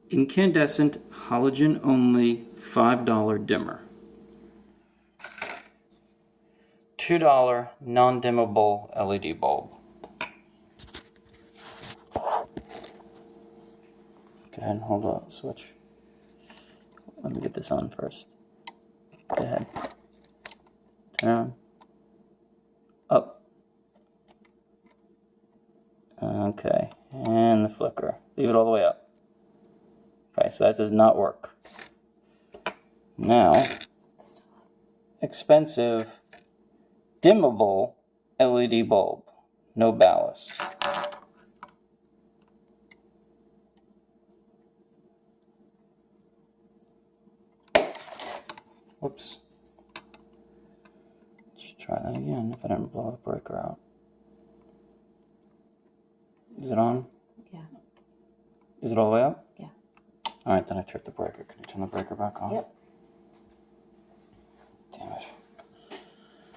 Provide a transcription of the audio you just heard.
Incandescent, halogen-only, $5 dimmer. $2 non-dimmable LED bulb. Go ahead and hold on, switch. Let me get this on first. Go ahead. Turn on. Up. Okay, and the flicker. Leave it all the way up. Okay, so that does not work. Now, expensive, dimmable LED bulb. No ballast. Whoops. Let's try that again if I didn't blow the breaker out. Is it on? Yeah. Is it all the way up? Yeah. Alright, then I tripped the breaker. Can you turn the breaker back on? Yep.